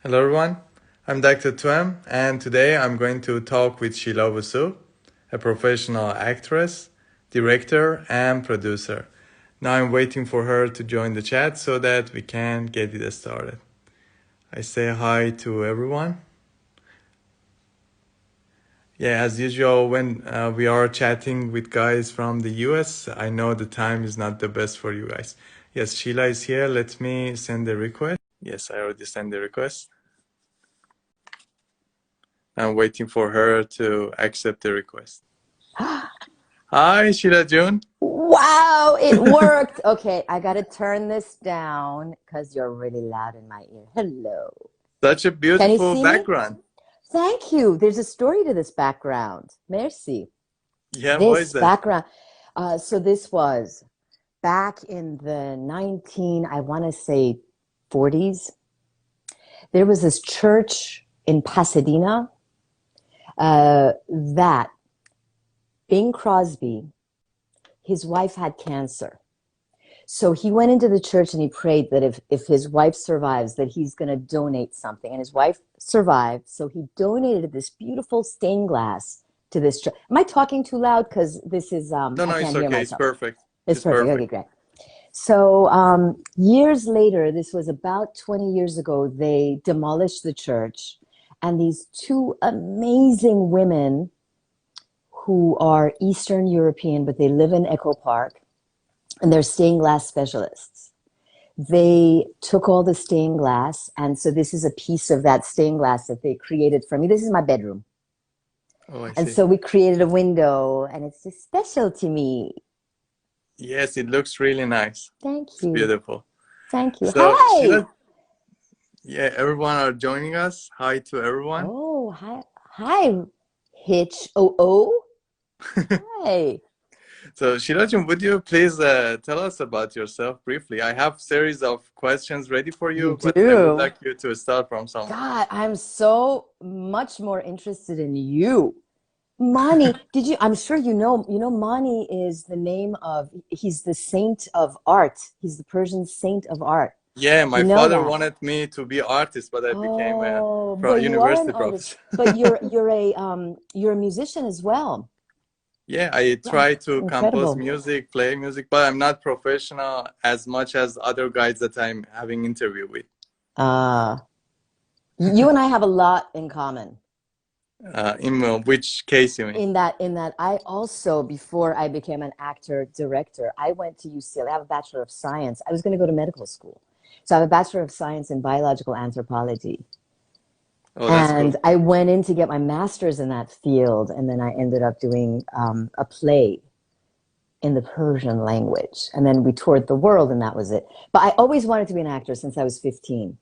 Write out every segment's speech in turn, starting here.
Hello everyone, I'm Dr. Tuem and today I'm going to talk with Shila Vosough, a professional actress, director and producer. Now I'm waiting for her to join the chat so that we can get it started. I say hi to everyone. Yeah, as usual, when we are chatting with guys from the US, I know the time is not the best for you guys. Yes, Sheila is here. Let me send the request. Yes, I already sent the request. I'm waiting for her to accept the request. Hi, Sheila June. Wow, it worked. Okay, I got to turn this down because you're really loud in my ear. Hello. Such a Can you beautiful see me? background. Thank you. There's a story to this background. Merci. Yeah, what is This that? background. So this was back in the I want to say 40s. There was this church in Pasadena that Bing Crosby, his wife had cancer. So he went into the church and he prayed that if his wife survives, that he's going to donate something. And his wife survived. So he donated this beautiful stained glass to this church. Am I talking too loud? Because this is, No, I no, it's can't hear okay. It's myself. perfect. It's It's perfect. Okay, perfect. great. So years later, this was about 20 years ago, they demolished the church. And these two amazing women who are Eastern European, but they live in Echo Park, and they're stained glass specialists. They took all the stained glass, and so this is a piece of that stained glass that they created for me. This is my bedroom. Oh, I And see. so we created a window, and it's just special to me. Yes, it looks really nice. Thank It's you. beautiful. Thank you. So, Hi. Sheila, yeah, everyone are joining us. Hi to everyone. Oh, hi. Hi, Hitch. Oh. Hi. So, Shirajun, would you please tell us about yourself briefly? I have series of questions ready for You you, but I would do? like you to start from somewhere. God, I'm so much more interested in you. Mani, did you? I'm sure Mani is the name of, he's the saint of art. He's the Persian saint of art. Yeah, You my know father that? wanted me to be artist, but I became a Oh, but you are an university artist. professor. But you're a musician as well. Yeah, I Yeah, try to compose incredible. music, play music, but I'm not professional as much as other guys that I'm having interview with. Uh, you and I have a lot in common. In which case you mean? In that I also, before I became an actor director, I went to UCLA. I have a Bachelor of Science. I was going to go to medical school. So I have a Bachelor of Science in biological anthropology. Oh, that's And cool. I went in to get my master's in that field, and then I ended up doing a play in the Persian language. And then we toured the world, and that was it. But I always wanted to be an actor since I was 15.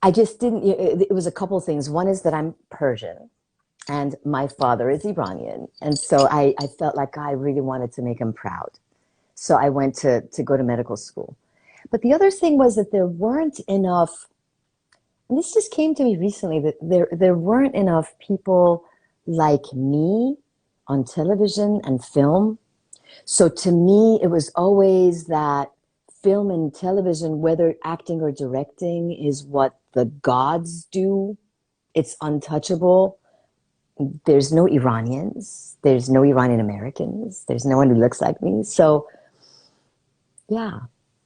I just didn't, it was a couple things. One is that I'm Persian, and my father is Iranian. And so I felt like I really wanted to make him proud. So I went to go to medical school. But the other thing was that there weren't enough, and this just came to me recently, that there weren't enough people like me on television and film. So to me, it was always that film and television, whether acting or directing, is what the gods do. It's untouchable. There's no Iranians. There's no Iranian Americans. There's no one who looks like me. So yeah.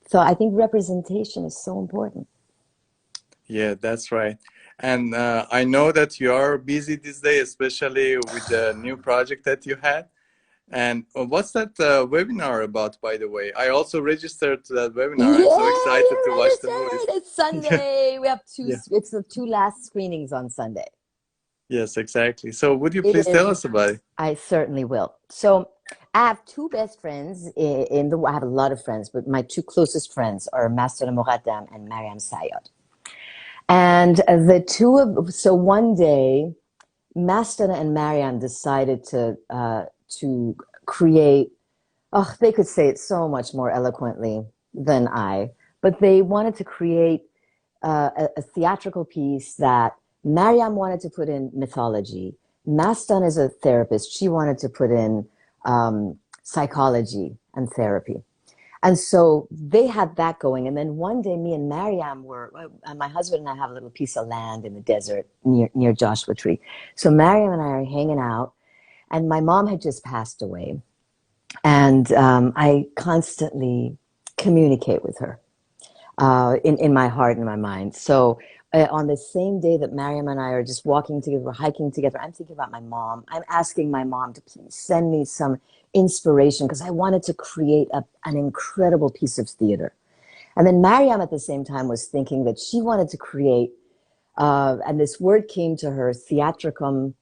So I think representation is so important. Yeah, that's right. And I know that you are busy these days, especially with the new project that you had. And what's that webinar about, by the way? I also registered to that webinar. I'm so Yeah, excited to you watch the movies. registered. It's Yeah, Sunday. We have yeah. it's the two last screenings on Sunday. Yes, exactly. So would you It please is. tell us about it? I certainly will. So I have two best friends in the. I have a lot of friends, but my two closest friends are Master Mohaddam and Mariam Sayed. And the two of so one day, Master and Mariam decided to create. Oh, they could say it so much more eloquently than I, but they wanted to create a theatrical piece that Mariam wanted to put in mythology. Mastan is a therapist. She wanted to put in psychology and therapy. And so they had that going. And then one day, me and Mariam my husband and I have a little piece of land in the desert near Joshua Tree. So Mariam and I are hanging out, and my mom had just passed away. And I constantly communicate with her in my heart and my mind. So on the same day that Mariam and I are just walking together, we're hiking together, I'm thinking about my mom. I'm asking my mom to please send me some inspiration because I wanted to create an incredible piece of theater. And then Mariam at the same time was thinking that she wanted to create, and this word came to her, theatricum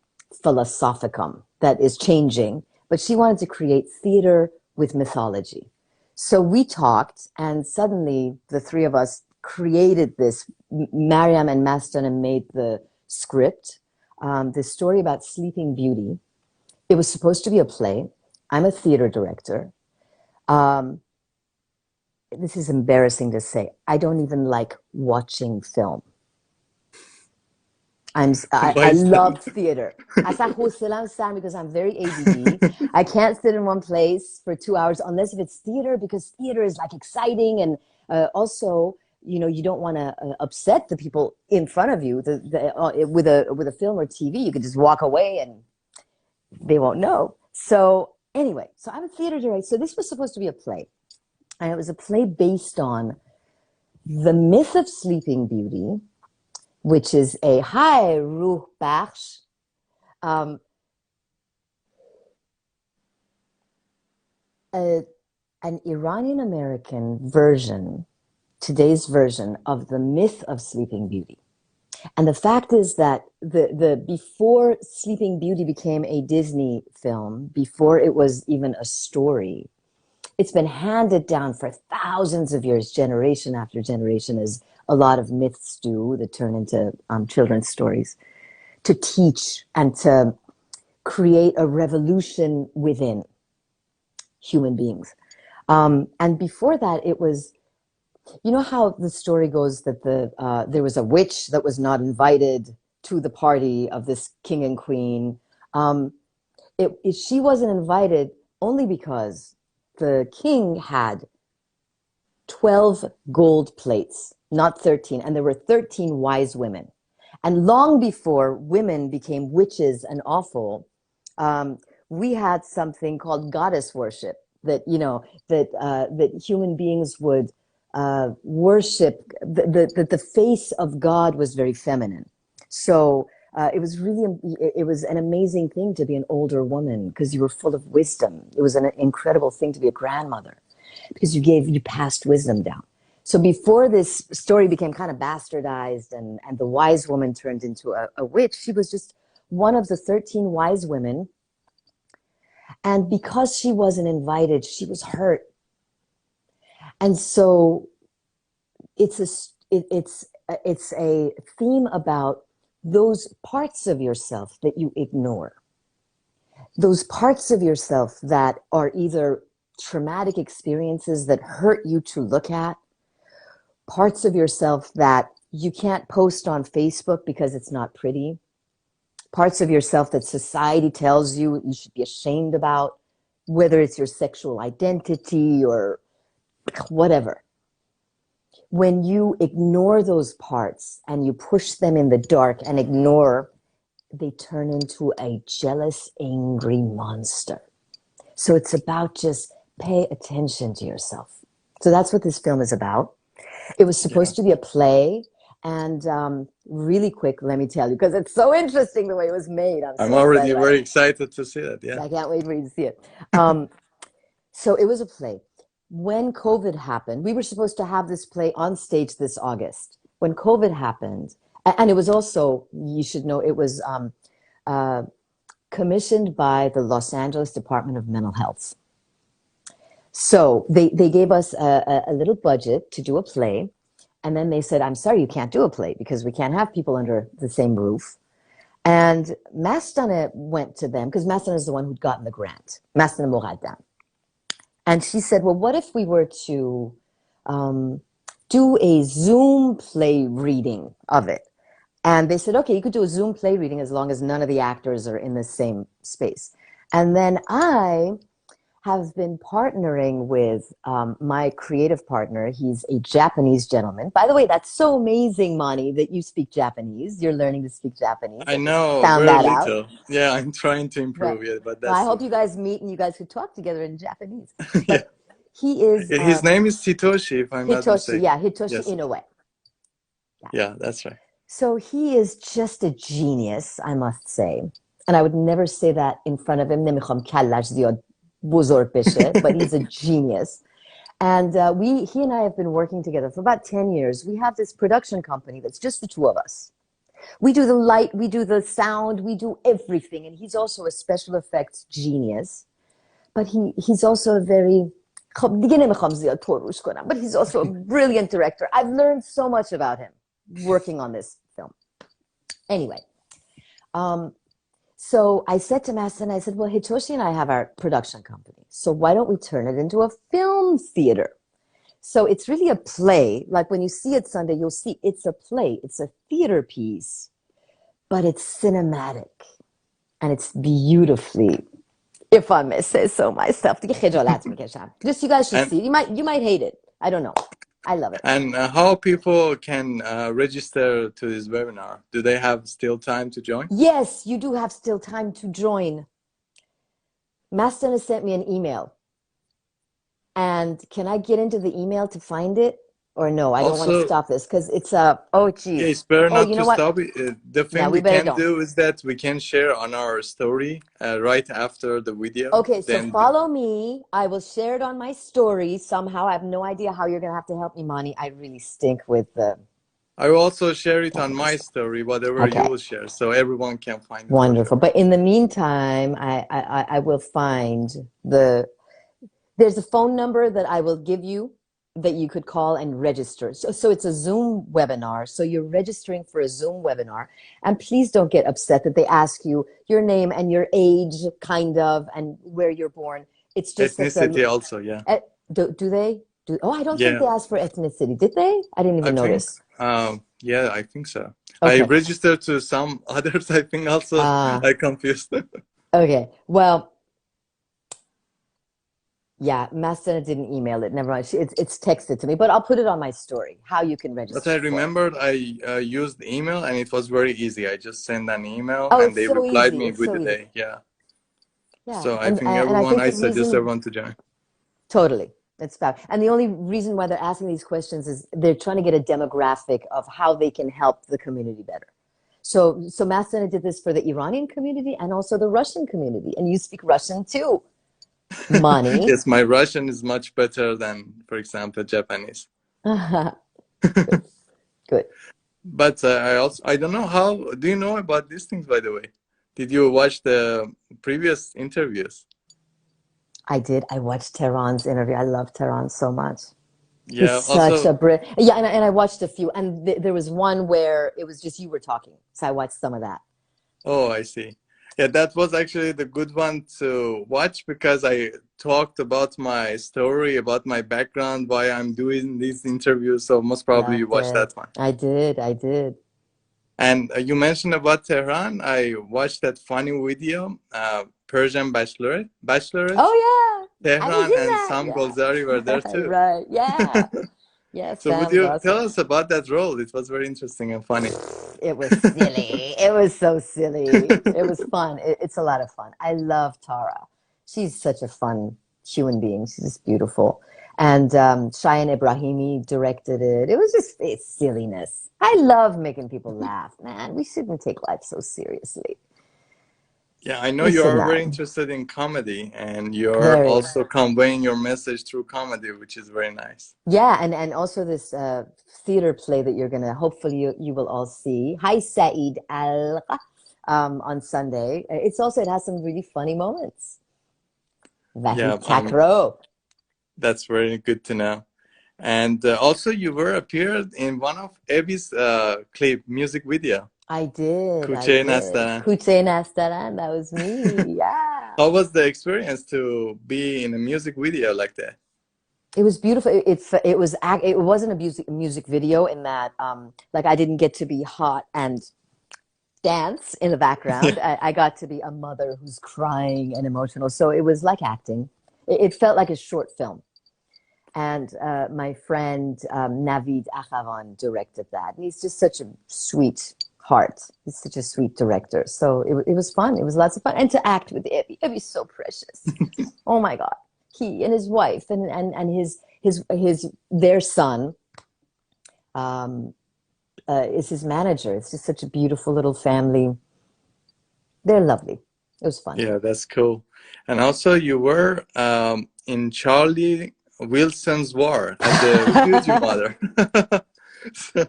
philosophicum, that is changing, but she wanted to create theater with mythology. So we talked, and suddenly the three of us created this. Mariam and Mastana made the script, this story about Sleeping Beauty. It was supposed to be a play. I'm a theater director. This is embarrassing to say. I don't even like watching film. Why I is that? love theater. Because I'm very ADD. I can't sit in one place for 2 hours unless if it's theater, because theater is like exciting, and also, you know, you don't want to upset the people in front of you. With a film or TV, you can just walk away and they won't know. So anyway, so I'm a theater director. So this was supposed to be a play, and it was a play based on the myth of Sleeping Beauty, which is a high ruh bakhsh, an Iranian American version, today's version of the myth of Sleeping Beauty. And the fact is that the before Sleeping Beauty became a Disney film, before it was even a story, it's been handed down for thousands of years, generation after generation, as a lot of myths do that turn into children's stories, to teach and to create a revolution within human beings. And before that, it was, you know how the story goes that there was a witch that was not invited to the party of this king and queen. She wasn't invited only because the king had 12 gold plates, not 13, and there were 13 wise women. And long before women became witches and awful, we had something called goddess worship, that, you know, that human beings would worship. The face of God was very feminine. So it was an amazing thing to be an older woman because you were full of wisdom. It was an incredible thing to be a grandmother because you passed wisdom down. So before this story became kind of bastardized and the wise woman turned into a witch, she was just one of the 13 wise women. And because she wasn't invited, she was hurt. And so it's a theme about those parts of yourself that you ignore, those parts of yourself that are either traumatic experiences that hurt you to look at, parts of yourself that you can't post on Facebook because it's not pretty, parts of yourself that society tells you you should be ashamed about, whether it's your sexual identity or whatever. When you ignore those parts and you push them in the dark and ignore, they turn into a jealous, angry monster. So it's about just pay attention to yourself. So that's what this film is about. It was supposed to be a play. And really quick, let me tell you, because it's so interesting the way it was made. I'm so already excited. very excited to see that. Yeah. I can't wait for you to see it. So it was a play. When COVID happened, we were supposed to have this play on stage this August. When COVID happened, and it was also, you should know, it was commissioned by the Los Angeles Department of Mental Health. So they gave us a little budget to do a play. And then they said, I'm sorry, you can't do a play because we can't have people under the same roof. And Mastana went to them, because Mastana is the one who'd gotten the grant, Mastana Moradin. And she said, well, what if we were to do a Zoom play reading of it? And they said, okay, you could do a Zoom play reading as long as none of the actors are in the same space. And then I have been partnering with my creative partner. He's a Japanese gentleman. By the way, that's so amazing, Mani, that you speak Japanese. You're learning to speak Japanese. I I just know, found very that out. little. Yeah, I'm trying to Well, improve, yeah, but well, I that's hope you guys meet and you guys could talk together in Japanese. yeah. But he is His name is Hitoshi, if I'm not Hitoshi, mistaken. yeah, Hitoshi Yes. Inoue. Yeah. Yeah, that's right. So he is just a genius, I must say. And I would never say that in front of him. نمیخوام کلش زیاد بزرگ بشه, but he's a genius. And he and I have been working together for about 10 years. We have this production company that's just the two of us. We do the light, we do the sound, we do everything. And he's also a special effects genius. But he's also a very, دیگه نمیخوام زیاد پرروش کنم, but he's also a brilliant director. I've learned so much about him working on this film. Anyway, so I said to Master, and I said, well, Hitoshi and I have our production company. So why don't we turn it into a film theater? So it's really a play. Like when you see it Sunday, you'll see it's a play. It's a theater piece, but it's cinematic and it's beautifully, if I may say so myself. Just you guys should And see it. You might hate it. I don't know. I love it. and how people can register to this webinar? Do they have still time to join? Yes, you do have still time to join. Master has sent me an email. And can I get into the email to find it? Or no, I don't want to Also, stop this because it's oh yeah, geez. it's better Oh, not you to know what? stop it. The Yeah, thing we we better can don't. do is that we can share on our story right after the video. Okay, so Then, follow me. I will share it on my story somehow. I have no idea how you're gonna have to help me, Mani. I really stink with the I will also share it on technical my stuff. story, whatever you Okay, will share, so everyone can find it for wonderful. sure. But in the meantime, I will find there's a phone number that I will give you that you could call and register. So it's a Zoom webinar. So you're registering for a Zoom webinar. And please don't get upset that they ask you your name and your age, kind of, and where you're born. It's just that Ethnicity also, yeah. do they? Oh, I don't think Yeah, they asked for ethnicity. Did they? I didn't I even think, notice. yeah, I think so. I Okay. registered to some others, I think also. I confused. Okay. Well, yeah, Mastena didn't email it. Never mind. It's texted to me, but I'll put it on my story, how you can But I register for it. remembered I used email and it was very easy. I just sent an email Oh, and it's they so replied easy. me It's with so the easy. day. Yeah. Yeah. So I And think I think I the suggest reason everyone to join. totally it's fab. And the only reason why they're asking these questions is they're trying to get a demographic of how they can help the community better. So Mastena did this for the Iranian community and also the Russian community. And you speak Russian too, Mani. Yes, my Russian is much better than, for example, Japanese. Good. Good. But I don't know how, do you know about these things, by the way? Did you watch the previous interviews? I did. I watched Tehran's interview. I love Tehran so much. He's Yeah, such a also, Brit. Yeah, and I watched a few, and there was one where it was just you were talking, so I watched some of that. oh, I see. Yeah, that was actually the good one to watch because I talked about my story, about my background, why I'm doing these interviews. So most probably you Loved watched it. that one. I did. I did. And you mentioned about Tehran. I watched that funny video, Persian Bachelorette. Oh yeah, I was Tehran in and that. Sam Golzari were there Yeah, too. right. Yeah, yeah. So would Sam's you tell awesome. us about that role? It was very interesting and funny. It was silly. It was so silly. It was fun. It's a lot of fun. I love Tara. She's such a fun human being. She's just beautiful. And Cheyenne Ibrahimi directed it. It was just it's silliness. I love making people laugh, man. We shouldn't take life so seriously. Yeah, I know We you should are not. very interested in comedy and you're Very. also conveying your message through comedy, which is very nice. Yeah, and also this theater play that you're gonna hopefully you will all see. Hi Saeed Al on Sunday. It's also it has some really funny moments. Vahi Yeah, Takro. that's very good to know. And also you were appeared in one of Abby's clip music video, I did, I Kuche did. Nastaran. Kuche Nastaran, that was me. Yeah. How was the experience to be in a music video like that? It was beautiful. It wasn't a music video in that like I didn't get to be hot and dance in the background. Yeah. I got to be a mother who's crying and emotional. So it was like acting. It felt like a short film. And my friend Navid Acharon directed that. And he's just such a sweet heart. He's such a sweet director. So it was fun. It was lots of fun. And to act with Evie. Evie's so precious. Oh my God. He and his wife and his their son is his manager. It's just such a beautiful little family. They're lovely. It was fun. Yeah, that's cool. And also, you were in Charlie Wilson's War as the refugee mother. So,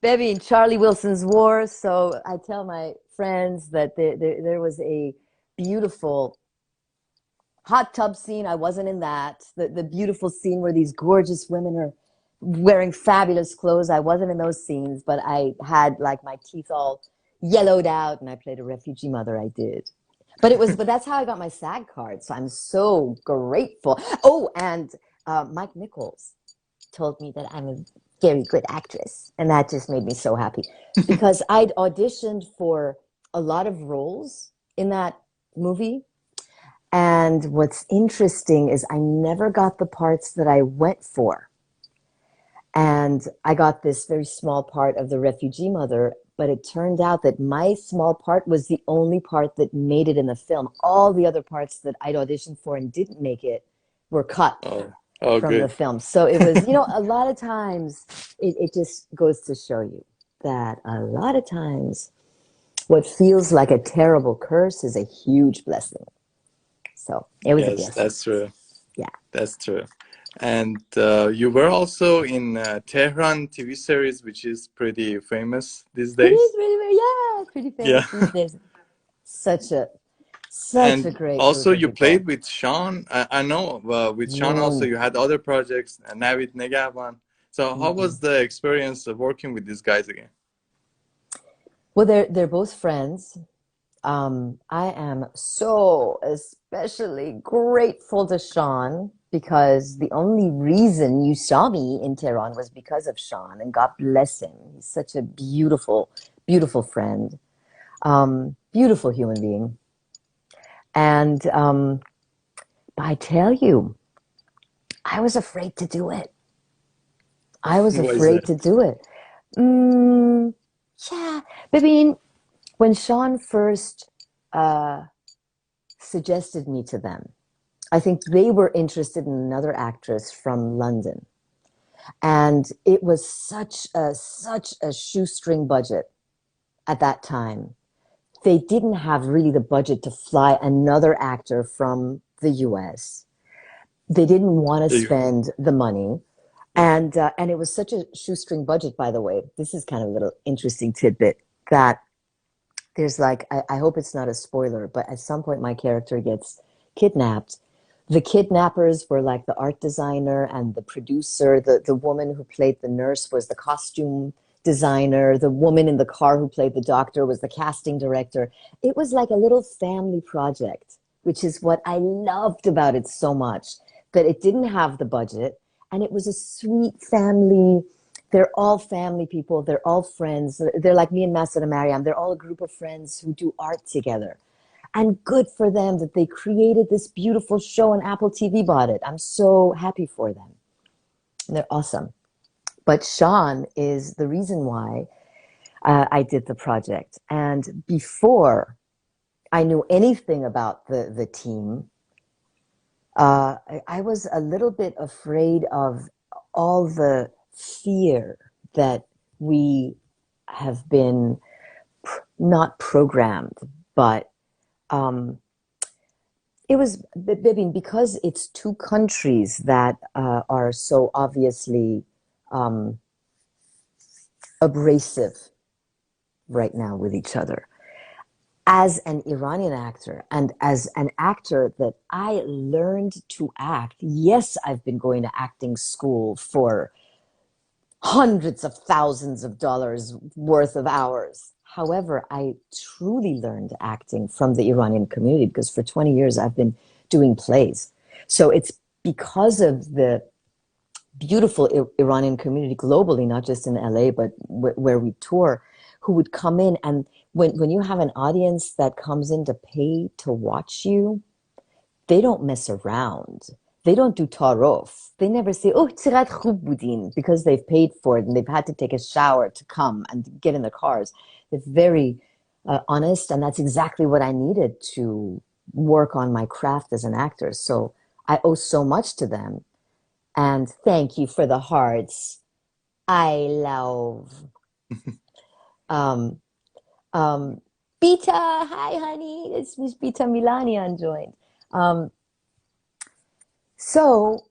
Baby in Charlie Wilson's War. So I tell my friends that there was a beautiful hot tub scene. I wasn't in that. The beautiful scene where these gorgeous women are wearing fabulous clothes. I wasn't in those scenes, but I had like my teeth all yellowed out and I played a refugee mother. I did. But that's how I got my SAG card. So I'm so grateful. Oh, and Mike Nichols told me that I'm a very good actress. And that just made me so happy because I'd auditioned for a lot of roles in that movie. And what's interesting is I never got the parts that I went for. And I got this very small part of the refugee mother, but it turned out that my small part was the only part that made it in the film. All the other parts that I'd auditioned for and didn't make it were cut oh, from the good. film. So it was, you know, a lot of times it just goes to show you that a lot of times what feels like a terrible curse is a huge blessing. So it was a Yes, blessing. that's true. Yeah. That's true. And you were also in Tehran TV series, which is pretty famous these It is days. pretty, yeah, it's pretty Yeah. famous these days. Such a, such a And great also group of you played people. with Sean. I know with Sean also Mm. you had other projects, Navid Negavan. So how Mm. was the experience of working with these guys again? Well, they're both friends. I am so especially grateful to Sean because the only reason you saw me in Tehran was because of Sean, and God bless him. He's such a beautiful, beautiful friend, beautiful human being. And I tell you, I was afraid to do it. I was What is afraid it? to do it. Mm, yeah, I mean, when Sean first suggested me to them, I think they were interested in another actress from London. And it was such a shoestring budget at that time. They didn't have really the budget to fly another actor from the US. They didn't want to You- spend the money. And it was such a shoestring budget, by the way. This is kind of a little interesting tidbit that there's like, I hope it's not a spoiler, but at some point my character gets kidnapped. The kidnappers were like the art designer and the producer. The woman who played the nurse was the costume designer. The woman in the car who played the doctor was the casting director. It was like a little family project, which is what I loved about it so much, that it didn't have the budget. And it was a sweet family. They're all family people. They're all friends. They're like me and Masad and Mariam. They're all a group of friends who do art together. And good for them that they created this beautiful show and Apple TV bought it. I'm so happy for them. They're awesome. But Sean is the reason why I did the project. And before I knew anything about the team, I was a little bit afraid of all the fear that we have been not programmed, but it was, Bibin, because it's two countries that are so obviously um, abrasive right now with each other. As an Iranian actor and as an actor that I learned to act, yes, I've been going to acting school for hundreds of thousands of dollars worth of hours. However, I truly learned acting from the Iranian community because for 20 years I've been doing plays. So it's because of the beautiful Iranian community globally, not just in LA, but where we tour, who would come in. And when you have an audience that comes in to pay to watch you, they don't mess around. They don't do tarof. They never say, oh, tzirad khub budin, because they've paid for it and they've had to take a shower to come and get in the cars. They're very honest, and that's exactly what I needed to work on my craft as an actor. So I owe so much to them. And thank you for the hearts. I love. Um, Beta, hi, honey. It's Miss Beta Milani joined. So,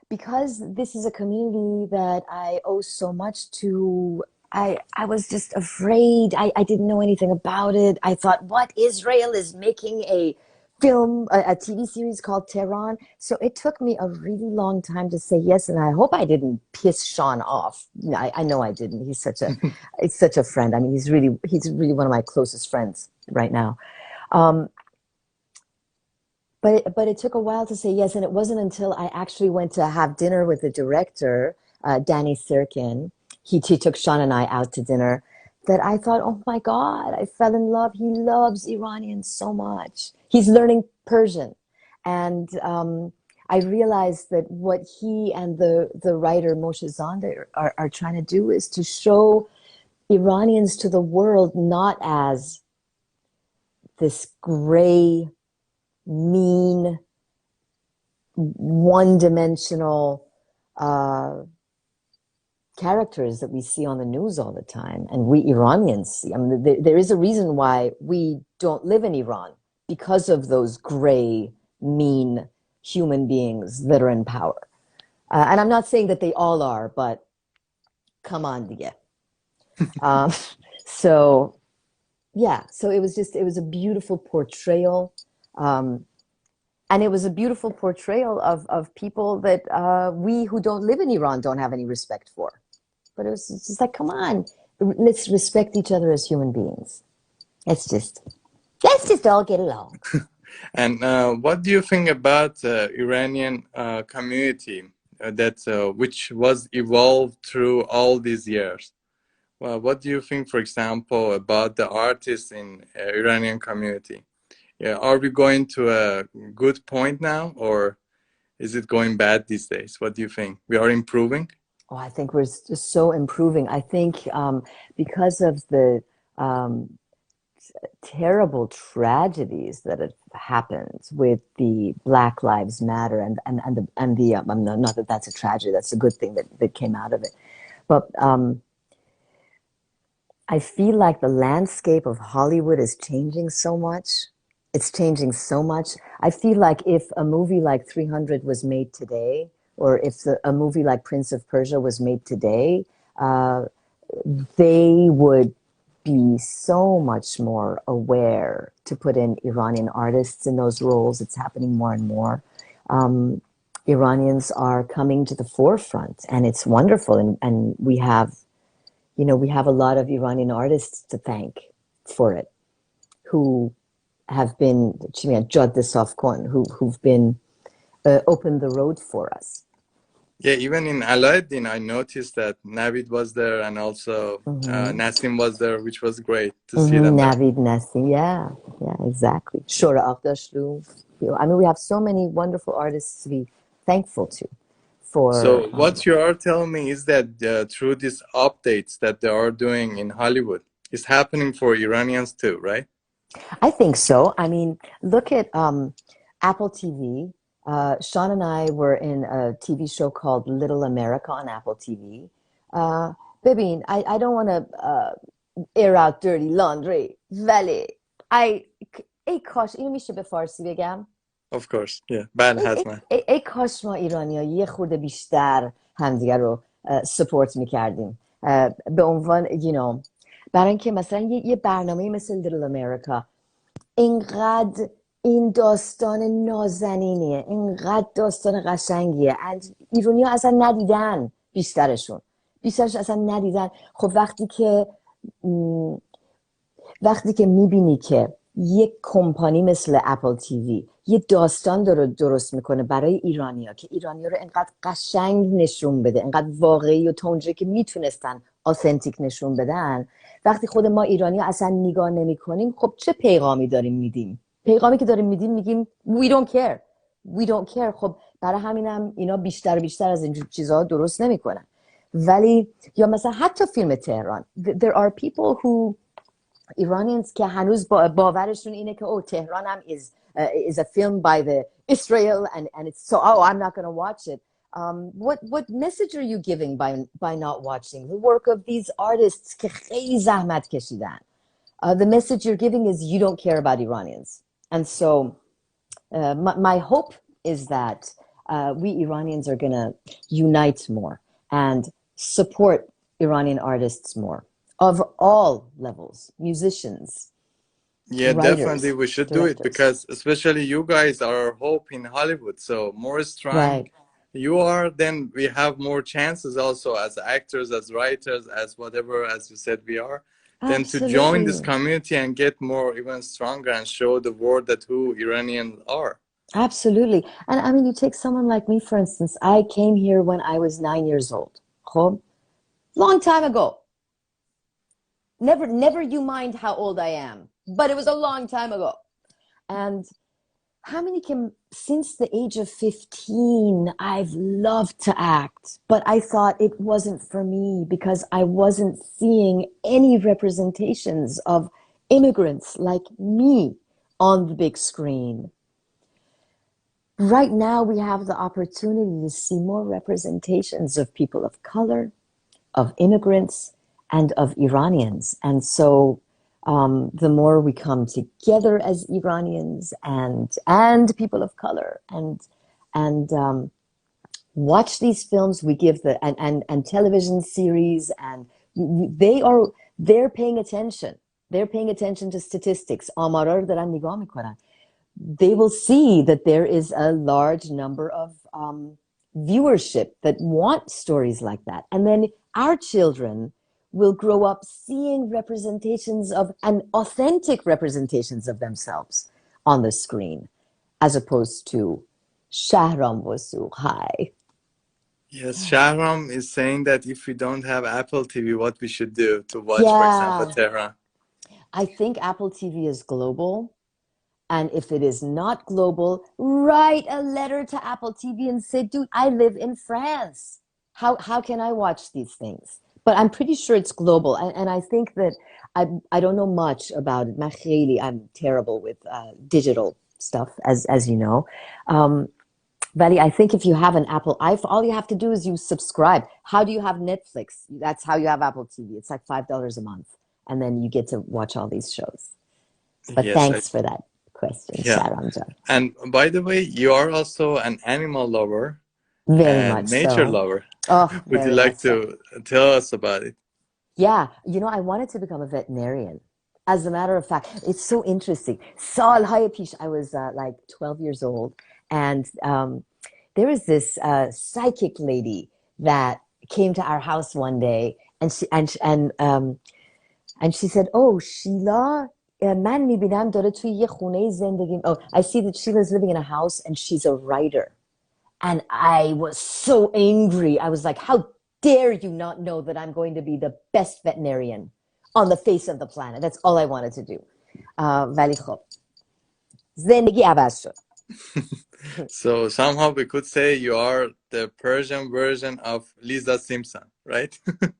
because this is a community that I owe so much to, I was just afraid. I didn't know anything about it. I thought, what? Israel is making a film, a TV series called Tehran. So it took me a really long time to say yes, and I hope I didn't piss Sean off. I know I didn't. He's such a friend. I mean, he's really one of my closest friends right now. But it took a while to say yes, and it wasn't until I actually went to have dinner with the director, Danny Sirkin. He took Sean and I out to dinner, that I thought, oh my God, I fell in love. He loves Iranians so much. He's learning Persian. And I realized that what he and the writer Moshe Zander are trying to do is to show Iranians to the world not as this gray, mean, one-dimensional characters that we see on the news all the time, and we Iranians see. I mean, there is a reason why we don't live in Iran, because of those gray, mean human beings that are in power. And I'm not saying that they all are, but come on, yeah. So yeah, so it was a beautiful portrayal. And it was a beautiful portrayal of people that we who don't live in Iran don't have any respect for. But it was just like, come on, let's respect each other as human beings. Let's just all get along. And what do you think about Iranian community which was evolved through all these years? Well, what do you think, for example, about the artists in Iranian community? Yeah, are we going to a good point now, or is it going bad these days? What do you think? We are improving? Oh, I think we're just so improving. I think because of the terrible tragedies that have happened with the Black Lives Matter and the not that that's a tragedy, that's a good thing that came out of it. But I feel like the landscape of Hollywood is changing so much. It's changing so much. I feel like if a movie like 300 was made today, or if a movie like Prince of Persia was made today, they would be so much more aware to put in Iranian artists in those roles. It's happening more and more. Iranians are coming to the forefront, and it's wonderful. And we have a lot of Iranian artists to thank for it, who have been who've been opened the road for us. Yeah, even in Aladdin, I noticed that Navid was there, and also Nassim was there, which was great to see them there. Navid, Nassim, yeah, exactly. Shora Akdashlu. I mean, we have so many wonderful artists to be thankful to. So what you are telling me is that through these updates that they are doing in Hollywood, it's happening for Iranians too, right? I think so. I mean, look at Apple TV. Sean and I were in a TV show called Little America on Apple TV. Bibin, I don't want to air out dirty laundry. ولی ای کاش اینو میشه به فارسی بگم. Of course, yeah. بله حتما. ای کاش ما ایرانی‌ها یه خورده بیشتر همدیگه رو سپورت میکردیم. به عنوان برای اینکه مثلا یه برنامه مثل Little America اینقدر این داستان نازنینیه، اینقدر داستان قشنگیه، ایرانی‌ها اصلا ندیدن، بیشترش اصلا ندیدن. خب وقتی که میبینی که یک کمپانی مثل اپل تیوی یه داستان درست میکنه برای ایرانی‌ها که ایرانی‌ها رو اینقدر قشنگ نشون بده، اینقدر واقعی و تا اونجایی که میتونستن آثنتیک نشون بدن، وقتی خود ما ایرانی‌ها اصلا نگاه نمی‌کنیم، خب چه پیغامی داریم میدیم؟ پیغامی که داریم میدیم میگیم we don't care. we don't care. خب برای همینم اینا بیشتر و بیشتر از این چیزها درست نمیکنن. ولی یا مثلا حتی فیلم تهران there are people who Iranians که هنوز باورشون اینه که تهران هم is a film by the Israel and it's so I'm not going to watch it. What message are you giving by not watching the work of these artists که خیلی زحمت کشیدن? The message you're giving is you don't care about Iranians. And so my hope is that we Iranians are going to unite more and support Iranian artists more of all levels, musicians, Yeah, writers, definitely we should do it directors. because especially you guys are our hope in Hollywood. So more strong Right. you are, then we have more chances also as actors, as writers, as whatever, as you said we are, then to join this Absolutely. community and get more even stronger and show the world that who Iranians are. Absolutely. And I mean, you take someone like me, for instance. I came here when I was 9 years old. خب؟ Long time ago. Never you mind how old I am, but it was a long time ago. And how many can, since the age of 15, I've loved to act, but I thought it wasn't for me because I wasn't seeing any representations of immigrants like me on the big screen. Right now, we have the opportunity to see more representations of people of color, of immigrants, and of Iranians. And so the more we come together as Iranians and people of color and watch these films, we give and television series, and they're paying attention. They're paying attention to statistics. آمارا رو دارن نگاه میکنن. They will see that there is a large number of viewership that want stories like that. And then our children will grow up seeing representations of and authentic representations of themselves on the screen, as opposed to Shahram Vosough. Hi. Yes, Shahram is saying that if we don't have Apple TV, what we should do to watch, for example, Tehran. I think Apple TV is global. And if it is not global, write a letter to Apple TV and say, dude, I live in France. How can I watch these things? But I'm pretty sure it's global. And I think that I don't know much about it. Mehraei, I'm terrible with digital stuff, as you know. Vali, I think if you have an Apple iPhone, all you have to do is you subscribe. How do you have Netflix? That's how you have Apple TV. It's like $5 a month. And then you get to watch all these shows. But Yes, thanks for that question, yeah. Sharon. And by the way, you are also an animal lover. Very and much nature so. lover. Oh, Would you like to tell us about it? Yeah, I wanted to become a veterinarian. As a matter of fact, it's so interesting. سالهای پیش, I was like 12 years old, and there was this psychic lady that came to our house one day, and she said, "Oh, Sheila, من میبینم داره توی یه خونه زندگی." Oh, I see that Sheila's living in a house and she's a writer. And I was so angry. I was like, how dare you not know that I'm going to be the best veterinarian on the face of the planet? That's all I wanted to do. ولی خب زندگی عوض شد. So somehow we could say you are the Persian version of Lisa Simpson, right? Oh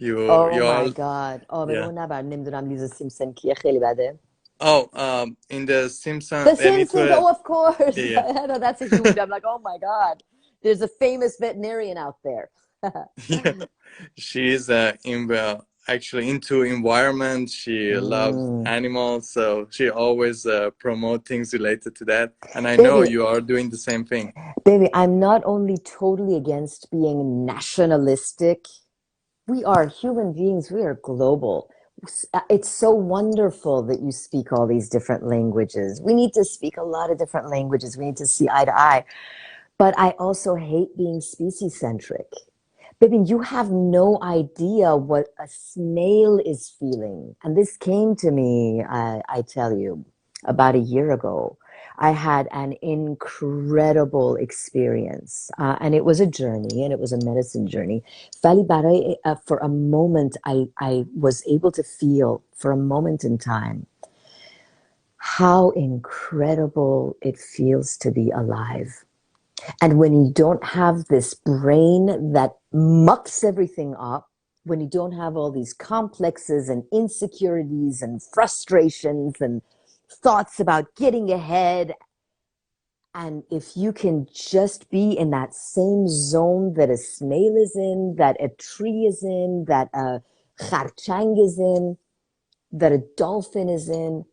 you my are, God. yeah. نبر نمیدونم لیزا سیمپسون کیه خیلی بده. Oh, in the Simpsons. The Simpsons, oh, of course. Yeah. I know, that's a huge. I'm like, oh my God. There's a famous veterinarian out there. Yeah. She's actually into environment. She loves animals, so she always promote things related to that. And I know you are doing the same thing. Baby, I'm not only totally against being nationalistic. We are human beings. We are global. It's so wonderful that you speak all these different languages. We need to speak a lot of different languages. We need to see eye to eye. But I also hate being species-centric. Baby, you have no idea what a snail is feeling. And this came to me, I tell you, about a year ago. I had an incredible experience. And it was a journey, and it was a medicine journey. For a moment, I was able to feel, for a moment in time, how incredible it feels to be alive. And when you don't have this brain that mucks everything up, when you don't have all these complexes and insecurities and frustrations and thoughts about getting ahead, and if you can just be in that same zone that a snail is in, that a tree is in, that a charchang is in, that a dolphin is in,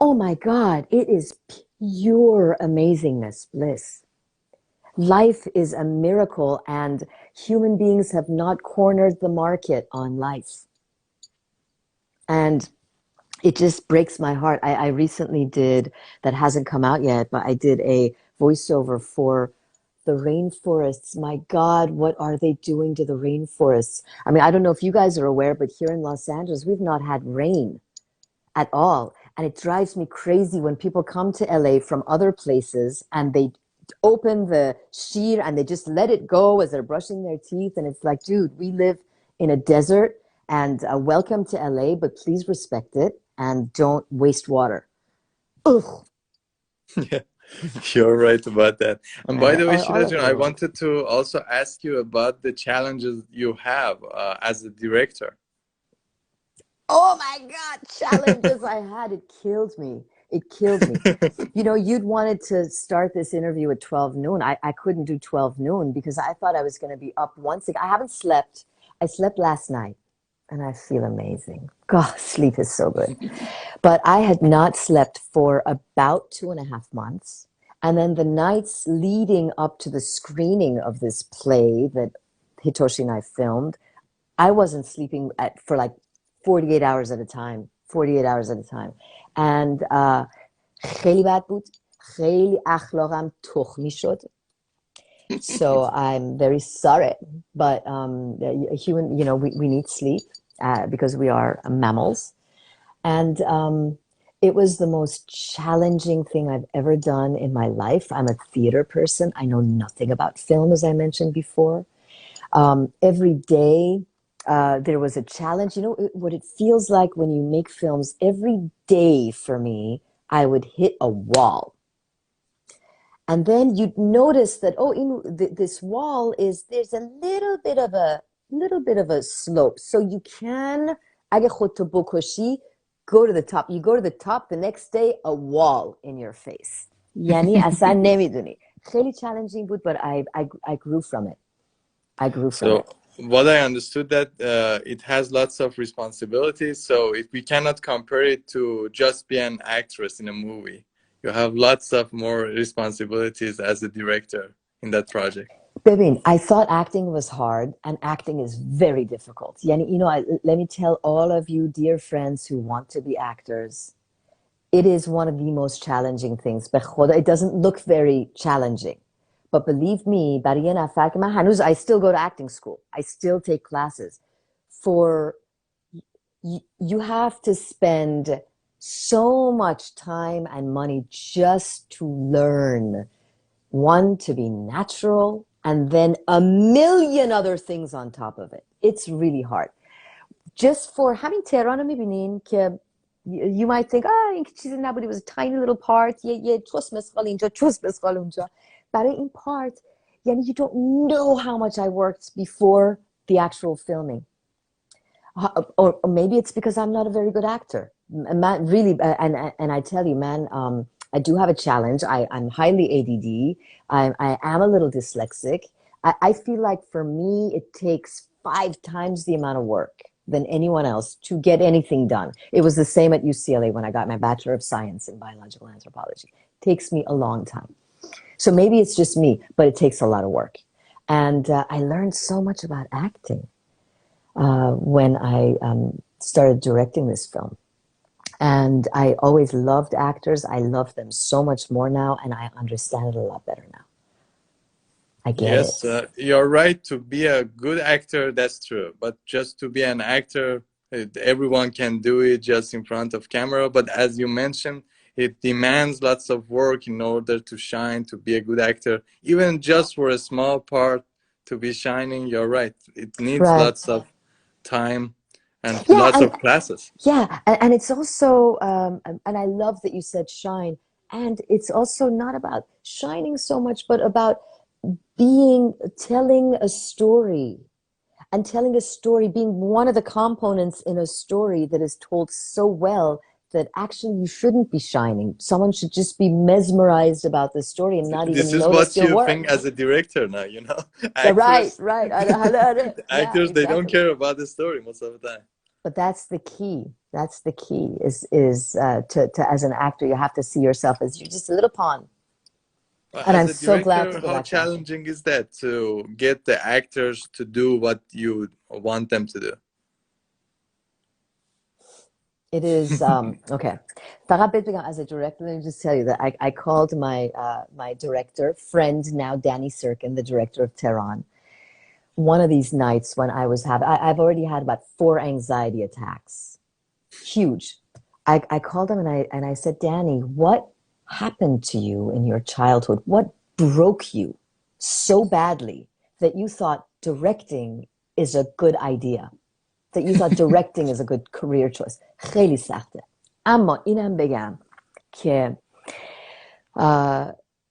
oh my God, it is pure amazingness, bliss. Life is a miracle, and human beings have not cornered the market on life. And it just breaks my heart. I recently did, that hasn't come out yet, but I did a voiceover for the rainforests. My God, what are they doing to the rainforests? I mean, I don't know if you guys are aware, but here in Los Angeles, we've not had rain at all. And it drives me crazy when people come to LA from other places and they open the sheer and they just let it go as they're brushing their teeth. And it's like, dude, we live in a desert, and welcome to LA, but please respect it and don't waste water. Ugh. Yeah, you're right about that. And by the way, All Shila, over the I world. wanted to also ask you about the challenges you have as a director. Oh my God, challenges I had. It killed me. It killed me. You know, you'd wanted to start this interview at 12 noon. I couldn't do 12 noon because I thought I was going to be up once again. I haven't slept. I slept last night and I feel amazing. God, sleep is so good. But I had not slept for about 2.5 months. And then the nights leading up to the screening of this play that Hitoshi and I filmed, I wasn't sleeping for like 48 hours at a time, 48 hours at a time. And خیلی بد بود. خیلی اخلاقم تخمی شد. So I'm very sorry, but human, we need sleep because we are mammals. And it was the most challenging thing I've ever done in my life. I'm a theater person. I know nothing about film, as I mentioned before. Every day, there was a challenge. You know what it feels like when you make films? Every day for me, I would hit a wall. And then you'd notice that, oh, this wall there's a little bit of a slope. So you can, اگه خودتو بکشی, go to the top. You go to the top, the next day, a wall in your face. یعنی اصلا نمیدونی. خیلی challenging بود, but I grew from it. I grew from So it. what I understood that it has lots of responsibilities. So if we cannot compare it to just be an actress in a movie, you have lots of more responsibilities as a director in that project. ببین, I thought acting was hard, and acting is very difficult. یعنی, let me tell all of you dear friends who want to be actors, it is one of the most challenging things. به خدا, it doesn't look very challenging. But believe me, برای یه نفر که من هنوز, I still go to acting school. I still take classes. You have to spend so much time and money just to learn. One, to be natural, and then a million other things on top of it. It's really hard. Just for همین تهران رو میبینین که you might think, این که چیزی نبود, it was a tiny little part, یه چوس مسخال اینجا, چوس مسخال اونجا. برای این part, یعنی you don't know how much I worked before the actual filming. Or maybe it's because I'm not a very good actor. Man, really, and I tell you, man, I do have a challenge. I'm highly ADD. I am a little dyslexic. I feel like for me, it takes 5 times the amount of work than anyone else to get anything done. It was the same at UCLA when I got my Bachelor of Science in Biological Anthropology. It takes me a long time. So maybe it's just me, but it takes a lot of work. And I learned so much about acting when I started directing this film. And I always loved actors. I love them so much more now, and I understand it a lot better now. I get Yes, it. you're right. To be a good actor, that's true. But just to be an actor, everyone can do it just in front of camera. But as you mentioned, it demands lots of work in order to shine, to be a good actor. Even just for a small part to be shining, you're right. It needs Right. lots of time and Yeah, lots of classes. yeah, and it's also, and I love that you said shine. And it's also not about shining so much, but about telling a story, and telling a story being one of the components in a story that is told so well that actually you shouldn't be shining. Someone should just be mesmerized about the story and not This even is notice what your you work. think as a director now, Yeah, right, actress. right. The Yeah, actors, they don't exactly. care about the story most of the time. But that's the key. That's the key. To as an actor, you have to see yourself as you're just a little pawn. Well, And as I'm a so glad director, to go how back to acting. challenging is that to get the actors to do what you want them to do? It is okay. فقط بهت بگم, as a director, let me just tell you that I called my director friend now, Danny Sirkin, the director of Tehran. One of these nights when I was having, I've already had about 4 anxiety attacks, huge. I called him and I said, Danny, what happened to you in your childhood? What broke you so badly that you thought directing is a good idea? That you thought directing is a good career choice. خیلی سخته. اما اینم بگم که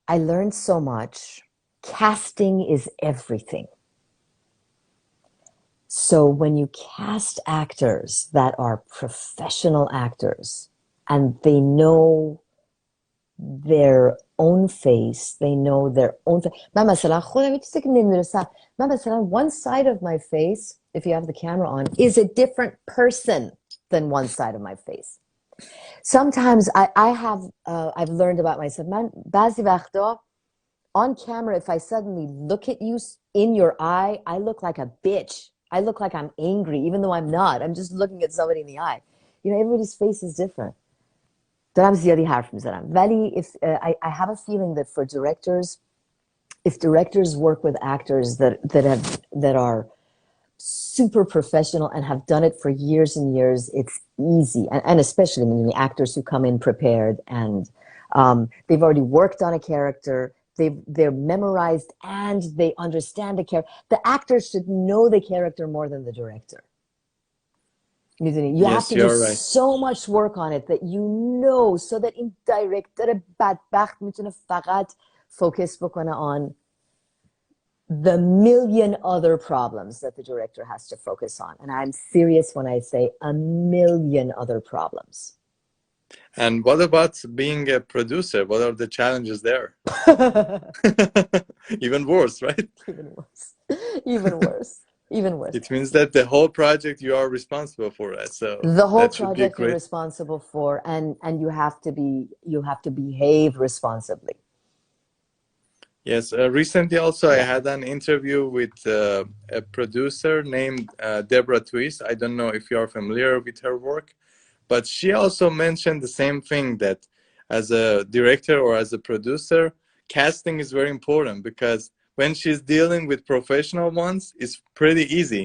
I learned so much. Casting is everything. So when you cast actors that are professional actors and they know their own face, they know their own face. من مثلا خودم یه چیزی که نمیدونستم. من مثلا one side of my face, if you have the camera on, is a different person than one side of my face. Sometimes I've learned about myself. من بعضی وقتا on camera, if I suddenly look at you in your eye, I look like a bitch. I look like I'm angry, even though I'm not. I'm just looking at somebody in the eye. You know, everybody's face is different. دارم زیادی حرف میزنم. ولی I have a feeling that for directors, if directors work with actors that are super professional and have done it for years and years, it's easy. And especially, I mean, the actors who come in prepared and they've already worked on a character, they're memorized and they understand the character. The actors should know the character more than the director. You have Yes, to do you're right. so much work on it that you know, so that این director بدبخت میتونه فقط focus بکنه on the million other problems that the director has to focus on. And I'm serious when I say a million other problems. And what about being a producer? What are the challenges there? Even worse, right? Even worse. Even worse. Even worse. It means that the whole project you are responsible for it. So The whole that should be project you're great. responsible for, and you have to behave responsibly. Yes, recently also I Yeah. had an interview with a producer named Deborah Twist. I don't know if you are familiar with her work, but she also mentioned the same thing, that as a director or as a producer, casting is very important, because when she's dealing with professional ones, it's pretty easy.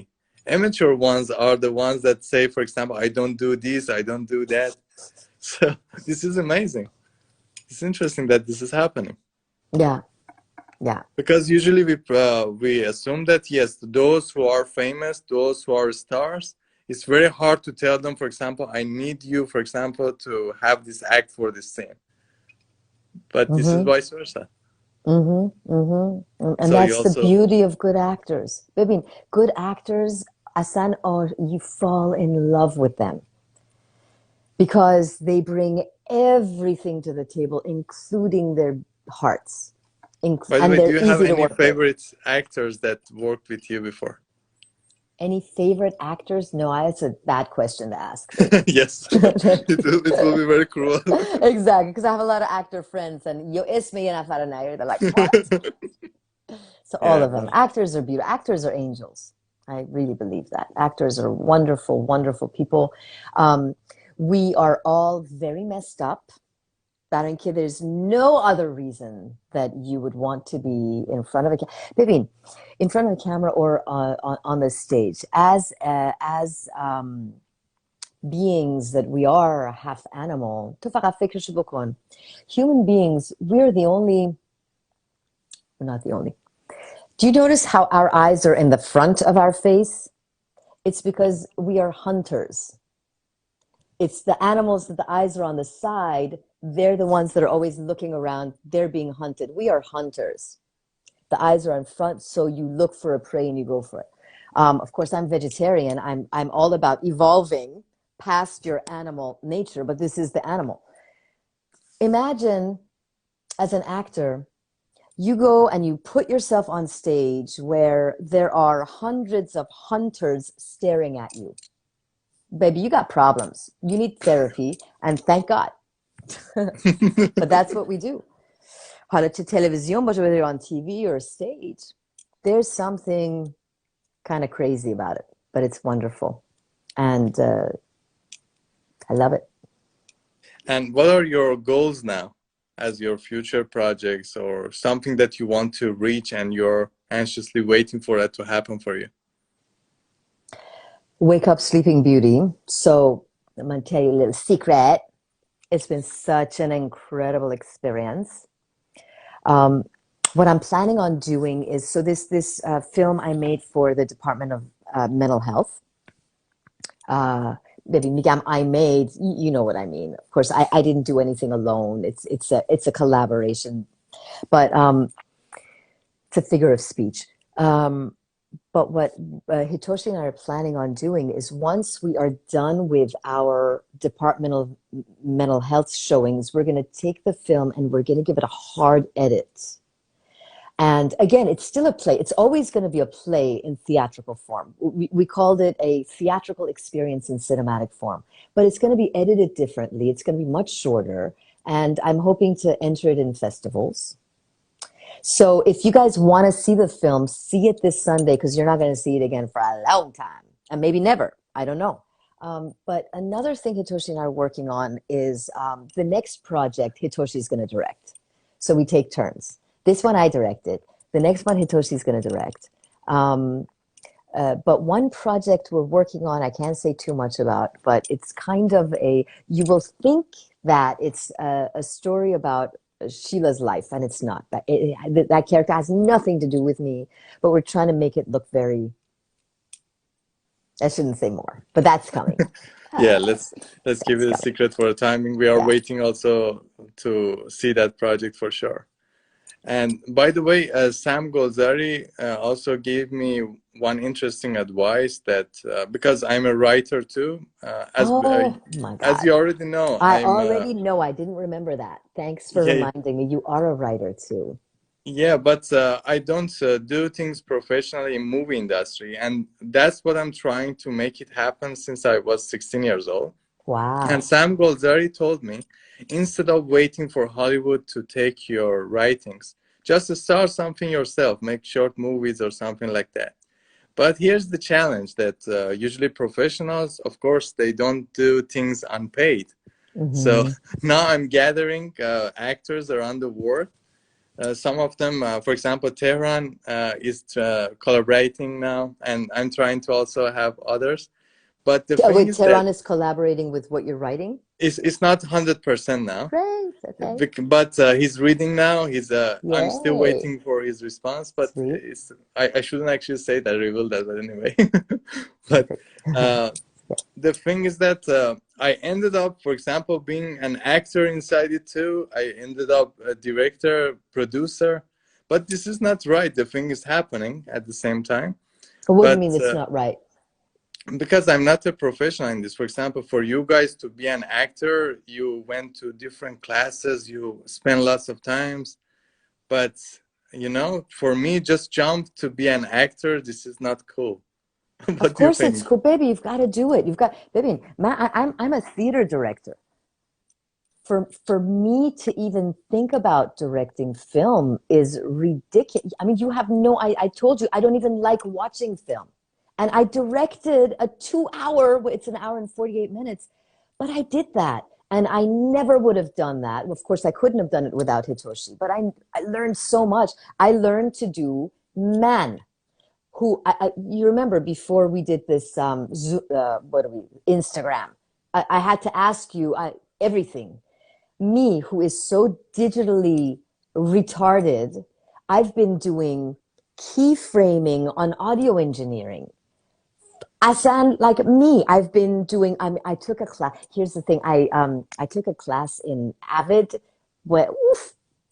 Amateur ones are the ones that say, for example, I don't do this, I don't do that. So this is amazing. It's interesting that this is happening. Yeah. Yeah. Because usually we assume that, yes, those who are famous, those who are stars, it's very hard to tell them, for example, I need you, for example, to have this act for this scene. But this is vice versa. And So you that's the also, beauty of good actors. I mean, good actors, asan, or you fall in love with them because they bring everything to the table, including their hearts. by the And way, do they're you have easy to any work with. favorite actors that worked with you before? Any favorite actors? No, it's a bad question to ask. Yes, it will be very cruel. Exactly, because I have a lot of actor friends, and yo ismi and they're like, what? So all Yeah, of them. right. Actors are beautiful. Actors are angels. I really believe that. Actors are wonderful, wonderful people. We are all very messed up. Baranki, there's no other reason that you would want to be in front of a camera. In front of a camera or on the stage. As beings that we are, half animal. تو فقط فکرشو بکن. Human beings, we're not the only. Do you notice how our eyes are in the front of our face? It's because we are hunters. It's the animals that the eyes are on the side. They're the ones that are always looking around. They're being hunted. We are hunters. The eyes are in front, so you look for a prey and you go for it. Of course, I'm vegetarian. I'm all about evolving past your animal nature, but this is the animal. Imagine as an actor, you go and you put yourself on stage where there are hundreds of hunters staring at you. Baby, you got problems. You need therapy, and thank God. But that's what we do. حالا چه تلویزیون باشه whether you're on TV or stage, there's something kind of crazy about it, but it's wonderful. And I love it. And what are your goals now as your future projects or something that you want to reach and you're anxiously waiting for that to happen for you? Wake up, Sleeping Beauty. So I'm going to tell you a little secret. It's been such an incredible experience. What I'm planning on doing is, so this film I made for the Department of Mental Health. Maybe Migam I made, you know what I mean. Of course, I didn't do anything alone. It's a collaboration, but it's a figure of speech. But what Hitoshi and I are planning on doing is once we are done with our departmental mental health showings, we're going to take the film and we're going to give it a hard edit. And again, it's still a play. It's always going to be a play in theatrical form. We called it a theatrical experience in cinematic form, but it's going to be edited differently. It's going to be much shorter, and I'm hoping to enter it in festivals. So if you guys want to see the film, see it this Sunday, because you're not going to see it again for a long time, and maybe never. I don't know. But another thing Hitoshi and I are working on is the next project Hitoshi is going to direct. So we take turns. This one I directed. The next one Hitoshi is going to direct. But one project we're working on, I can't say too much about, but it's kind of you will think that it's a story about Shila's life, and it's not. That character has nothing to do with me, but we're trying to make it look very, I shouldn't say more, but that's coming. Yeah, let's keep it a secret for the timing. We are waiting also to see that project for sure. And by the way, Sam Golzari also gave me one interesting advice that because I'm a writer too, Oh my God. as you already know, I already know. I didn't remember that. Thanks for reminding me. You are a writer too. Yeah, but I don't do things professionally in movie industry, and that's what I'm trying to make it happen since I was 16 years old. Wow. And Sam Golzari told me, instead of waiting for Hollywood to take your writings, just start something yourself, make short movies or something like that. But here's the challenge that usually professionals, of course, they don't do things unpaid. So now I'm gathering actors around the world. Some of them, for example, Tehran is collaborating now, and I'm trying to also have others. But the thing is Tehran is collaborating with what you're writing? It's not 100% now. Great, okay. But he's reading now. I'm still waiting for his response, but I shouldn't actually say that, reveal that, but anyway. But the thing is that I ended up, for example, being an actor inside it too. I ended up a director, producer, but this is not right. The thing is happening at the same time. What do you mean it's not right? Because I'm not a professional in this. For example, for you guys to be an actor, you went to different classes, you spend lots of times. But, you know, for me, just jump to be an actor, this is not cool. Of course it's cool, baby. You've got to do it. You've got, baby, I'm a theater director. For me to even think about directing film is ridiculous. I mean, you have no, I told you, I don't even like watching film. And I directed a 2-hour, it's an hour and 48 minutes, but I did that. And I never would have done that. Of course, I couldn't have done it without Hitoshi, but I learned so much. I learned to do man, who, you remember before we did this, Instagram, I had to ask you everything. Me, who is so digitally retarded, I've been doing keyframing on audio engineering I sound like me. I've been doing. I took a class. Here's the thing. I took a class in Avid, where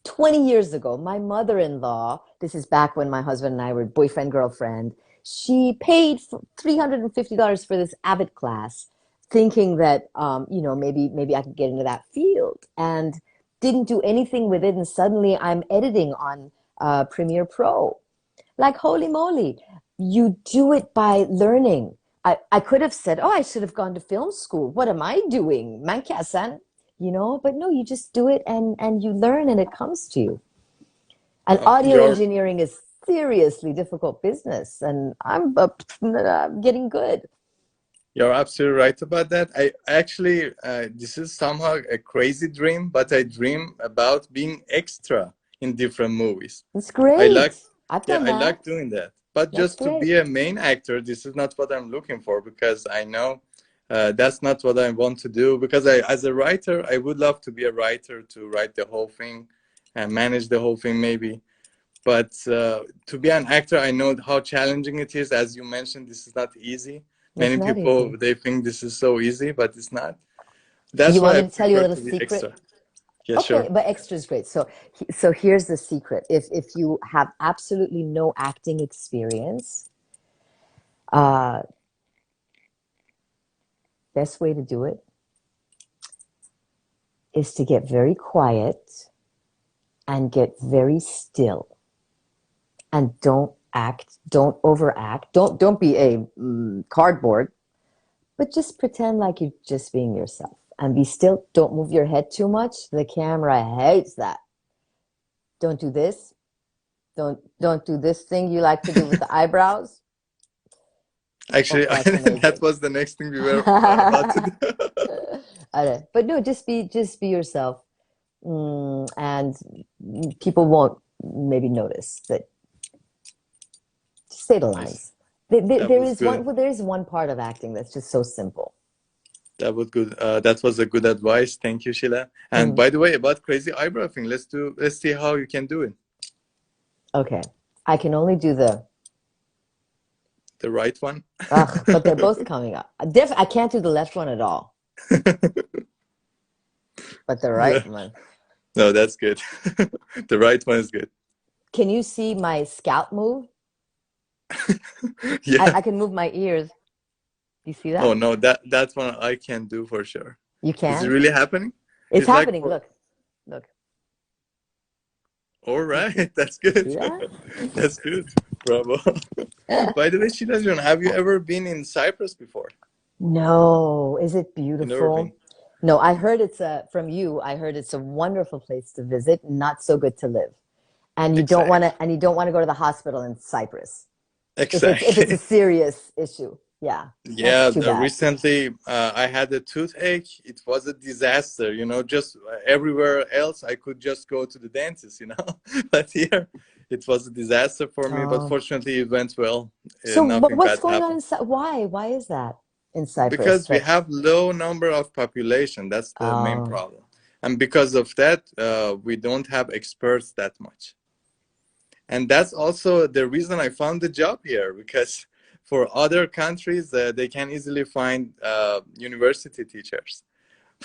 20 years ago. My mother-in-law. This is back when my husband and I were boyfriend girlfriend. She paid for $350 for this Avid class, thinking that maybe I could get into that field, and didn't do anything with it. And suddenly I'm editing on Premiere Pro. Like, holy moly, you do it by learning. I could have said, oh, I should have gone to film school. What am I doing? Mankasan, but no, you just do it and you learn and it comes to you. And audio You're engineering is seriously difficult business, and I'm getting good. You're absolutely right about that. I actually, this is somehow a crazy dream, but I dream about being extra in different movies. It's I like, great. I've yeah, done I that. like doing that. But That's just to great. be a main actor, this is not what I'm looking for, because I know that's not what I want to do. Because as a writer, I would love to be a writer, to write the whole thing and manage the whole thing maybe. But to be an actor, I know how challenging it is. As you mentioned, this is not easy. It's Many not people, easy. they think this is so easy, but it's not. That's You why want I me to tell you a prefer little to be secret? extra. Yeah, Okay, sure. but extra is great. So here's the secret. If you have absolutely no acting experience, uh, best way to do it is to get very quiet and get very still, and don't act, don't overact, don't be a cardboard, but just pretend like you're just being yourself and be still. Don't move your head too much. The camera hates that. Don't do this. Don't do this thing you like to do with the eyebrows. Oh, Actually, that's that amazing. was the next thing we were about to do. Okay. But no, just be yourself, and people won't maybe notice that. Just say the Nice. lines. That was good. There is one part of acting that's just so simple. That was good. That was a good advice. Thank you, Sheila. And Mhm. by the way, about crazy eyebrow thing, let's see how you can do it. Okay, I can only do The right one. ugh, but they're both coming up. I can't do the left one at all, but the right Yeah. one. No, that's good. The right one is good. Can you see my scalp move? Yeah. I can move my ears. Do you see Oh that? no, that one I can do for sure. You Is it can? really happening? It's It's like happening. for, Look, look. all You see? right, that's You good. see that? That's good. Bravo. By the way, Sheila, have you ever been in Cyprus before? No, is it You never been? beautiful? No, I heard it's a from you. I heard it's a wonderful place to visit, not so good to live. Exactly. And you don't want to go to the hospital in Cyprus if it's a Exactly. serious issue. Yeah, that's Yeah, too bad. recently I had a toothache. It was a disaster, just everywhere else I could just go to the dentist. But here it was a disaster for me, but Oh, fortunately it went well. so Nothing what's bad going on happened. in Why? Why is that in Cyprus? Because we That have low number of population, that's the main oh, problem. And because of that, we don't have experts that much. And that's also the reason I found the job here, because for other countries, they can easily find university teachers.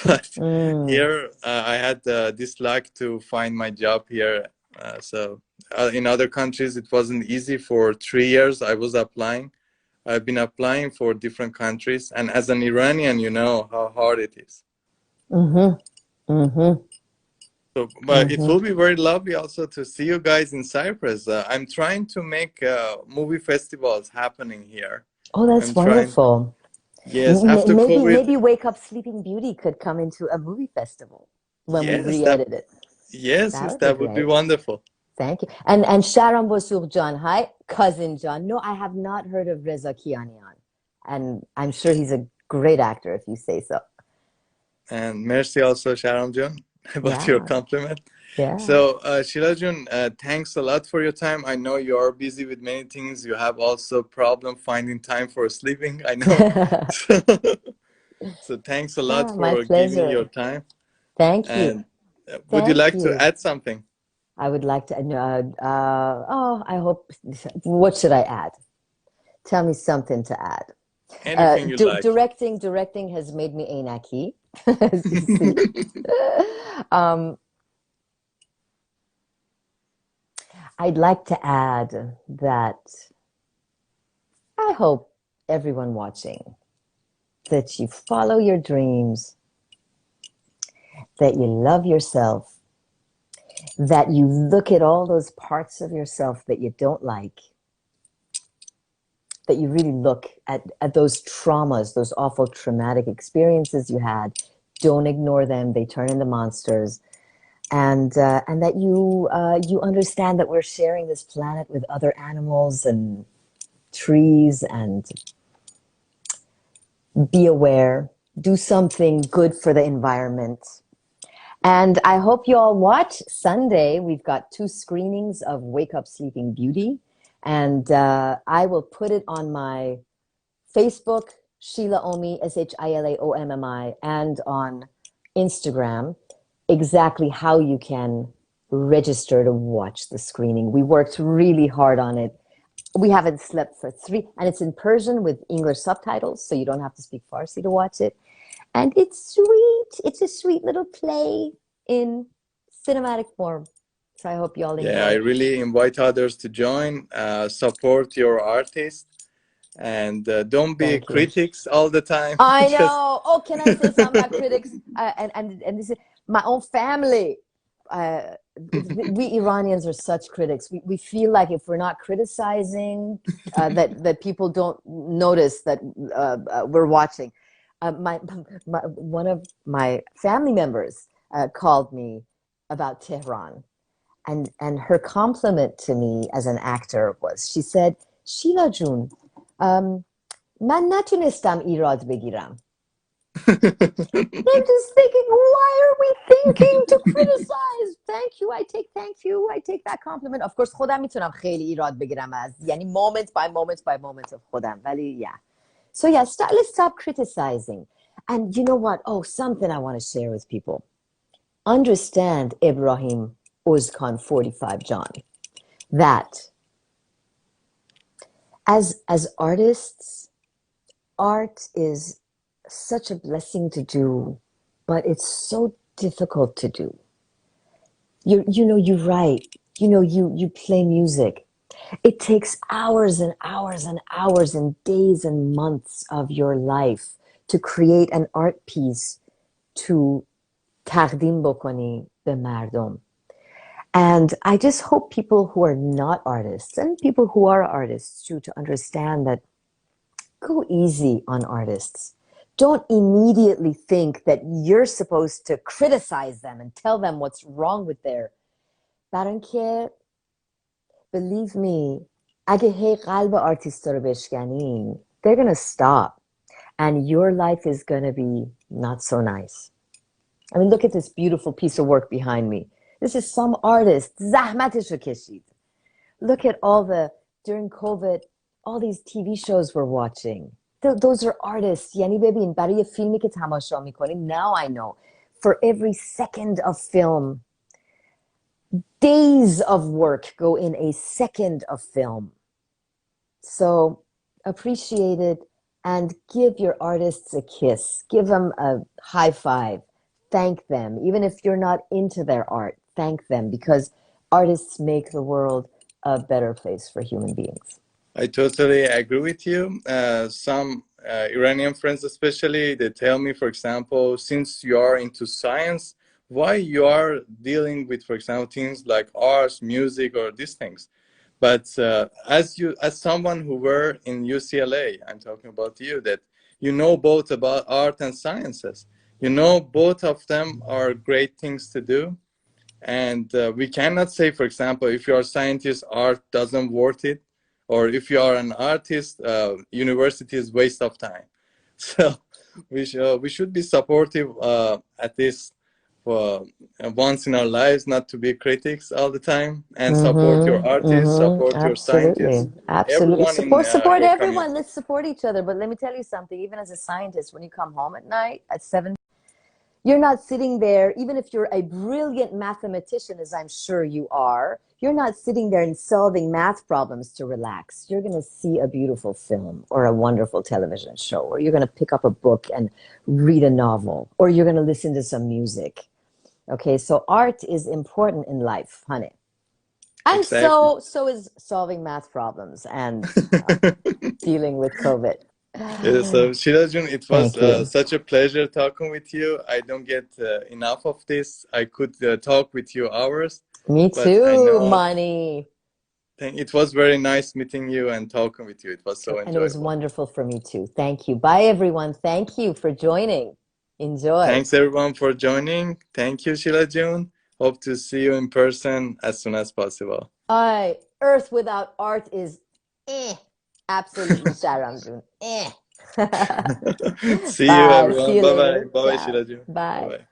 But mm, here, I had this luck to find my job here. So in other countries, it wasn't easy. For 3 years, I was applying. I've been applying for different countries. And as an Iranian, you know how hard it is. mm-hmm, mm-hmm, So, but it mm-hmm. will be very lovely also to see you guys in Cyprus. I'm trying to make movie festivals happening here. Oh, I'm that's trying. wonderful. Yes, after COVID. Maybe Wake Up Sleeping Beauty could come into a movie festival when we Yes, that. re-edit it. Yes, That yes, would be that would be great. wonderful. Thank you. And Sharon Bosough John, hi, cousin John. No, I have not heard of Reza Kianian, and I'm sure he's a great actor if you say so. And merci also, Sharon Jun, about your Yeah, compliment. yeah. So, Sheila Jun, thanks a lot for your time. I know you are busy with many things. You have also problem finding time for sleeping, I know. So thanks a lot Ah, my for giving your pleasure. time. Thank you. And would you Thank like to you. add something? I would like to. Oh, I hope. What should I add? Tell me something to add. Anything you like. Directing has made me Einaki, as you see. um, I'd like to add that I hope everyone watching that you follow your dreams, that you love yourself, that you look at all those parts of yourself that you don't like, that you really look at those traumas, those awful traumatic experiences you had. Don't ignore them. They turn into monsters. And that you understand that we're sharing this planet with other animals and trees, and be aware. Do something good for the environment. And I hope you all watch Sunday. We've got 2 screenings of Wake Up Sleeping Beauty. And I will put it on my Facebook, Shila Ommi, Shilaommi, and on Instagram, exactly how you can register to watch the screening. We worked really hard on it. We haven't slept for 3, and it's in Persian with English subtitles, so you don't have to speak Farsi to watch it. And it's sweet. It's a sweet little play in cinematic form. So I hope you all enjoy Yeah, I it. really invite others to join, support your artist, and don't be Thank you. critics all the time. I Just know. Oh, can I say something about critics? And this is my own family. We Iranians are such critics. We feel like if we're not criticizing, that people don't notice that we're watching. One of my family members called me about Tehran, and her compliment to me as an actor was, she said, "Sheila Jun, من نتونستم ایراد بگیرم." I'm just thinking, why are we thinking to criticize? Thank you, I take that compliment. Of course, خودم میتونم خیلی ایراد بگیرم از یعنی moment by moment by moment of خودم. ولی yeah. So yeah, let's stop criticizing. And you know what? Oh, something I want to share with people. Understand, Ibrahim Uzkan 45 John, that as artists, art is such a blessing to do, but it's so difficult to do. You write, you play music. It takes hours and hours and hours and days and months of your life to create an art piece to تقدیم بکنی به مردم. And I just hope people who are not artists and people who are artists too, to understand that go easy on artists. Don't immediately think that you're supposed to criticize them and tell them what's wrong with their. برای اینکه believe me, اگه هی قلب آرتیستا رو بشکنین, they're gonna stop, and your life is gonna be not so nice. I mean, look at this beautiful piece of work behind me. This is some artist, زحمتشو کشید. Look at during COVID, all these TV shows we're watching. Those are artists. یعنی ببین برای فیلمی که تماشا میکنیم, now I know, for every second of film, days of work go in a second of film. So appreciate it and give your artists a kiss. Give them a high five. Thank them. Even if you're not into their art, thank them, because artists make the world a better place for human beings. I totally agree with you. Some Iranian friends especially, they tell me, for example, since you are into science, why you are dealing with, for example, things like arts, music, or these things. But as someone who were in UCLA, I'm talking about you, that you know both about art and sciences. You know both of them are great things to do. And we cannot say, for example, if you're a scientist, art doesn't worth it. Or if you are an artist, university is waste of time. So we should be supportive at least for once in our lives, not to be critics all the time, and support your artists, support your scientists, Absolutely. everyone Support your everyone. community. Let's support each other. But let me tell you something. Even as a scientist, when you come home at night at 7, You're not sitting there, even if you're a brilliant mathematician, as I'm sure you are, you're not sitting there and solving math problems to relax. You're going to see a beautiful film or a wonderful television show, or you're going to pick up a book and read a novel, or you're going to listen to some music. Okay, so art is important in life, honey. And Exactly. so is solving math problems and dealing with COVID. Yeah, so Shilajun, it was Thank you. such a pleasure talking with you. I don't get enough of this. I could talk with you hours, Me but I too, know Mani. it was very nice meeting you and talking with you. It was so And it was enjoyable. wonderful for me too. Thank you. Bye, everyone. Thank you for joining. Enjoy. Thanks everyone for joining. Thank you, Shilajun. Hope to see you in person as soon as possible. Earth without art is eh. Absolutely, Sharamjun. Eh. See you Bye. See everyone. you Bye bye. later. Bye bye, Ciao. Shilajun. Bye Bye. bye.